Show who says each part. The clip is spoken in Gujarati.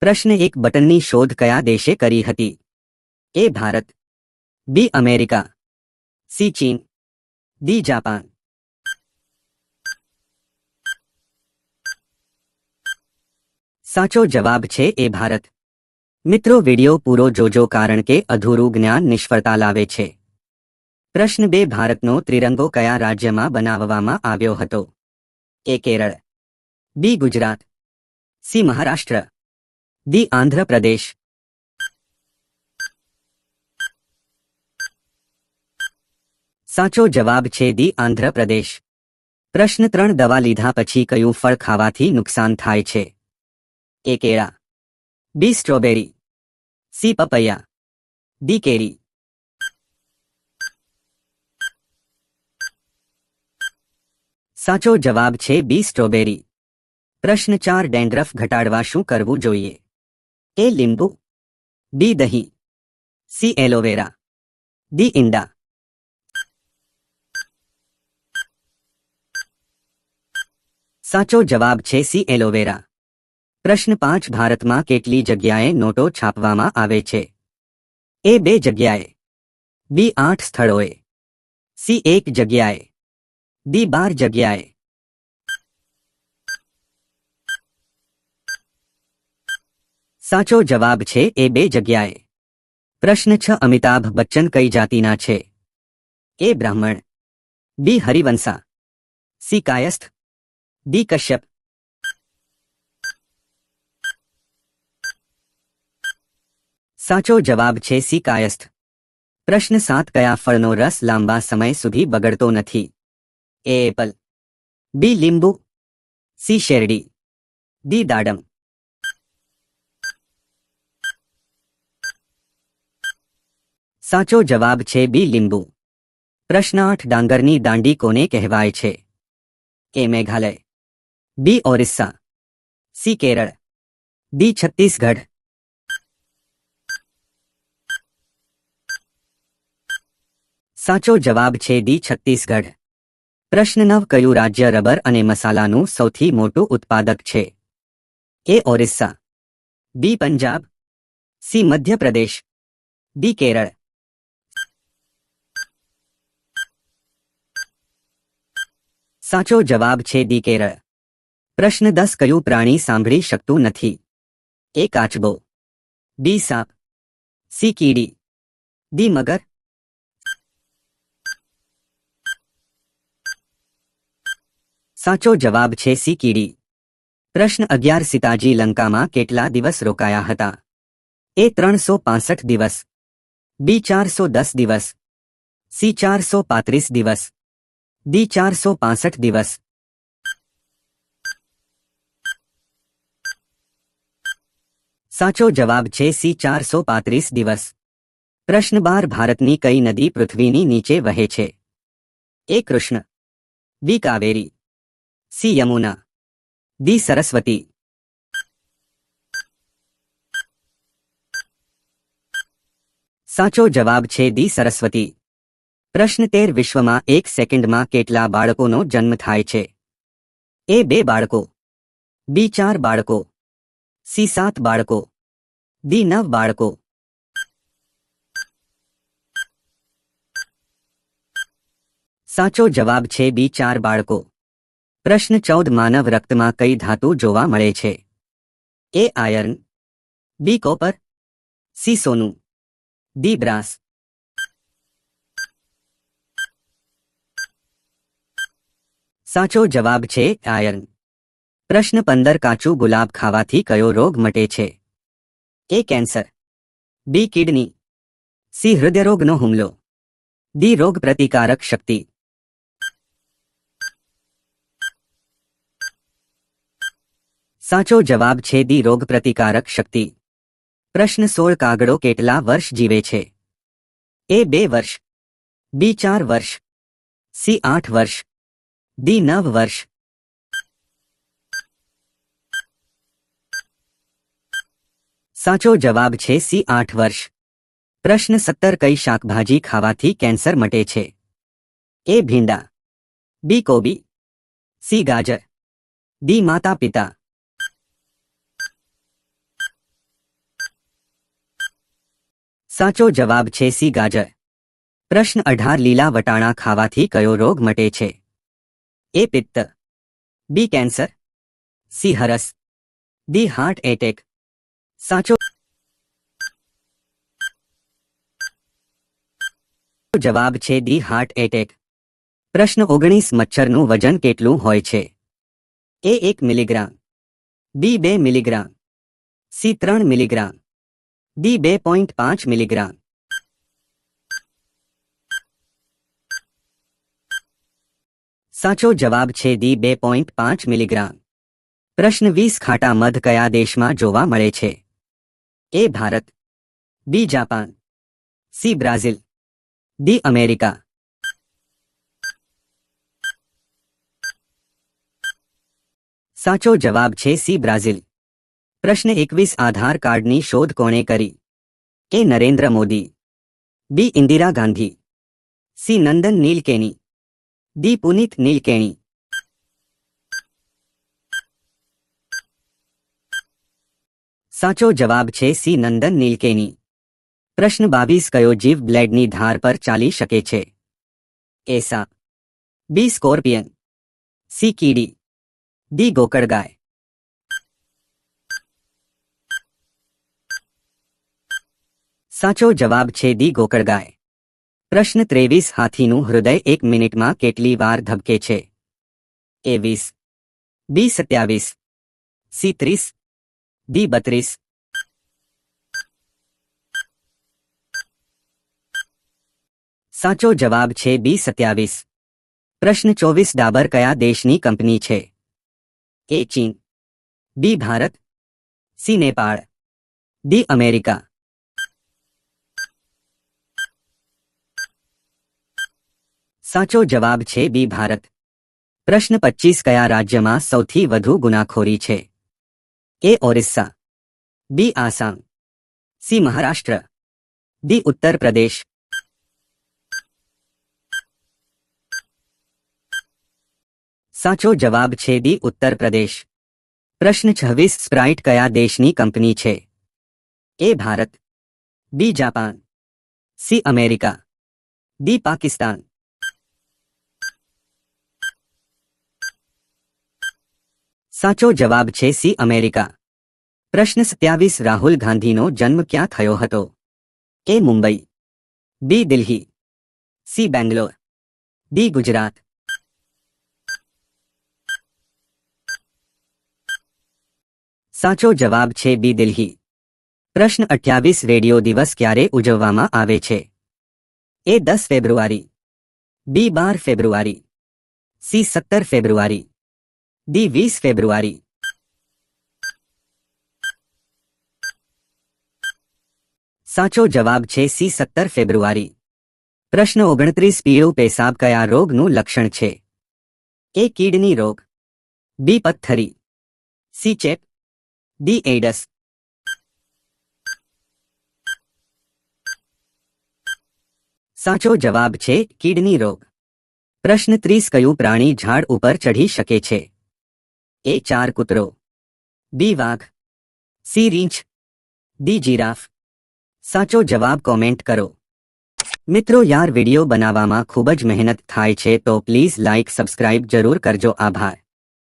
Speaker 1: પ્રશ્ન 1 બટનની શોધ કયા દેશે કરી હતી? એ ભારત, બી અમેરિકા, સી ચીન, ડી જાપાન. સાચો જવાબ છે એ ભારત. મિત્રો, વિડિયો પૂરો જોજો કારણ કે અધૂરું જ્ઞાન નિષ્ફળતા લાવે છે. પ્રશ્ન 2 ભારતનો ત્રિરંગો કયા રાજ્યમાં બનાવવામાં આવ્યો હતો? એ કેરળ, બી ગુજરાત, સી મહારાષ્ટ્ર, ડી આંધ્ર પ્રદેશ. સાચો જવાબ છે ડી આંધ્ર પ્રદેશ. પ્રશ્ન 3 દવા લીધા પછી કયું ફળ ખાવાથી નુકસાન થાય છે? એ કેળા, બી સ્ટ્રોબેરી, સી પપૈયા, ડી કેરી. સાચો જવાબ છે બી સ્ટ્રોબેરી. પ્રશ્ન 4 ડેન્ડ્રફ ઘટાડવા શું કરવું જોઈએ? એ લીંબુ, બી દહીં, સી એલોવેરા, ડી ઈંડા. સાચો જવાબ છે સી એલોવેરા. પ્રશ્ન 5 ભારતમાં કેટલી જગ્યાએ નોટો છાપવામાં આવે છે? એ 2 જગ્યાએ, બી 8 સ્થળોએ, સી 1 જગ્યાએ, ડી 12 જગ્યાએ. સાચો જવાબ છે એ 2 જગ્યાએ. પ્રશ્ન 6 અમિતાભ બચ્ચન કઈ જાતિના છે? એ બ્રાહ્મણ, બી હરિવંશા, સી કાયસ્થ, ડી કશ્યપ. સાચો જવાબ છે સી કાયસ્થ. પ્રશ્ન 7 કયા ફળનો રસ લાંબા સમય સુધી બગડતો નથી? એ એપલ, બી લીંબુ, સી શેરડી, ડી દાડમ. સાચો જવાબ છે બી લીંબુ. પ્રશ્ન 8 ડાંગરની દાંડી કોને કહેવાય છે? એ મેઘાલય, બી ઓરિસ્સા, સી કેરળ, ડી છત્તીસગઢ. સાચો જવાબ છે ડી છત્તીસગઢ. પ્રશ્ન 9 કયું રાજ્ય રબર અને મસાલાનું સૌથી મોટું ઉત્પાદક છે? એ ઓરિસ્સા, બી પંજાબ, સી મધ્યપ્રદેશ, ડી કેરળ. સાચો જવાબ છે ડી કેરળ. પ્રશ્ન 10 કયું પ્રાણી સાંભળી શકતું નથી? એ કાચબો, બી સાપ, સી કીડી, ડી મગર. સાચો જવાબ છે સી કીડી. પ્રશ્ન 11 સીતાજી લંકામાં કેટલા દિવસ રોકાયા હતા? એ 365 દિવસ, બી 410 દિવસ, સી 435 દિવસ, ડી 465 દિવસ. સાચો જવાબ છે સી 435 દિવસ. પ્રશ્ન 12 ભારતની કઈ નદી પૃથ્વીની નીચે વહે છે? એ કૃષ્ણ, બી કાવેરી, સી યમુના, ડી સરસ્વતી. સાચો જવાબ છે ડી સરસ્વતી. પ્રશ્ન 13 વિશ્વમાં 1 સેકન્ડમાં કેટલા બાળકોનો જન્મ થાય છે? એ 2 બાળકો, બી 4 બાળકો, સી 7 બાળકો, ડી 9 બાળકો. સાચો જવાબ છે બી 4 બાળકો. પ્રશ્ન 14 માનવ રક્તમાં કઈ ધાતુ જોવા મળે છે? એ આયર્ન, બી કોપર, સી સોનું, ડી બ્રાસ. સાચો જવાબ છે આયર્ન. પ્રશ્ન 15 કાચું ગુલાબ ખાવાથી કયો રોગ મટે છે? એ કેન્સર, બી કિડની, સી હૃદયરોગનો હુમલો, ડી રોગ પ્રતિકારક શક્તિ. સાચો જવાબ છે ડી રોગ પ્રતિકારક શક્તિ. પ્રશ્ન 16 કાગડો કેટલા વર્ષ જીવે છે? એ 2 વર્ષ, બી 4 વર્ષ, સી 8 વર્ષ, ડી 9 વર્ષ. સાચો જવાબ છે સી 8 વર્ષ. પ્રશ્ન 17 કઈ શાકભાજી ખાવાથી કેન્સર મટે છે? એ ભીંડા, બી કોબી, સી ગાજર, ડી માતા પિતા. સાચો જવાબ છે સી ગાજર. પ્રશ્ન 18 લીલા વટાણા ખાવાથી કયો રોગ મટે છે? એ પિત્ત, બી કેન્સર, સી હરસ, ડી હાર્ટ એટેક. સાચો જવાબ છે ડી હાર્ટ એટેક. પ્રશ્ન 19 મચ્છરનું વજન કેટલું હોય છે? એ 1 મિલીગ્રામ, બી 2 milligram, C 3 milligram, D 2.5 milligram. સાચો જવાબ છે ડી 2.5 મિલીગ્રામ. પ્રશ્ન 20 ખાટા મધ કયા દેશમાં જોવા મળે છે? A Bharat, B Japan, C Brazil, D America. સાચો જવાબ છે સી બ્રાઝિલ. પ્રશ્ન 21 આધાર કાર્ડની શોધ કોણે કરી? એ નરેન્દ્ર મોદી, બી ઇન્દિરા ગાંધી, સી નંદન નીલકેની, ડી પુનીત નીલકેણી. સાચો જવાબ છે સી નંદન નીલકેની. પ્રશ્ન 22 કયો જીવ બ્લેડની ધાર પર ચાલી શકે છે? એ સાપ, બી સ્કોર્પિયન, સી કીડી, ડી ગોકળગાય. સાચો જવાબ છે ડી ગોકળગાય. પ્રશ્ન 23 હાથીનું હૃદય 1 મિનિટમાં કેટલી વાર ધબકે છે? એ 20, બી 27, સી 30, ડી 32. સાચો જવાબ છે બી 27. પ્રશ્ન 24 ડાબર કયા દેશની કંપની છે? એ ચીન, B Bharat, C Nepal, D America. સાચો જવાબ છે બી ભારત. પ્રશ્ન 25 કયા રાજ્યમાં સૌથી વધુ ગુનાખોરી છે? એ ઓરિસ્સા, બી આસામ, સી મહારાષ્ટ્ર, ડી ઉત્તર પ્રદેશ. સાચો જવાબ છે ડી ઉત્તર પ્રદેશ. પ્રશ્ન 26 સ્પ્રાઇટ કયા દેશની કંપની છે? A Bharat, B Japan, C America, D Pakistan. સાચો જવાબ છે સી અમેરિકા. પ્રશ્ન 27 રાહુલ ગાંધીનો જન્મ ક્યાં થયો હતો? એ મુંબઈ, બી દિલ્હી, સી બેંગ્લોર, ડી ગુજરાત. સાચો જવાબ છે બી દિલ્હી. પ્રશ્ન 28 રેડિયો દિવસ ક્યારે ઉજવવામાં આવે છે? એ 10 ફેબ્રુઆરી, બી 12 ફેબ્રુઆરી, સી 17 ફેબ્રુઆરી, ડી 20 ફેબ્રુઆરી. સાચો જવાબ છે સી 17 ફેબ્રુઆરી. પ્રશ્ન 29 પીળું પેશાબ કયા રોગનું લક્ષણ છે? એ કિડની રોગ, બી પથ્થરી, સી ચેપ, ડી એઇડસ. સાચો જવાબ છે કિડની રોગ. પ્રશ્ન 30 કયું પ્રાણી ઝાડ ઉપર ચઢી શકે છે? એ 4 કૂતરો, બી વાઘ, સી રીંછ, ડી જીરાફ. સાચો જવાબ કોમેન્ટ કરો. મિત્રો યાર વિડિયો બનાવવામાં ખૂબ જ મહેનત થાય છે તો પ્લીઝ લાઇક સબસ્ક્રાઇબ જરૂર કરજો. આભાર.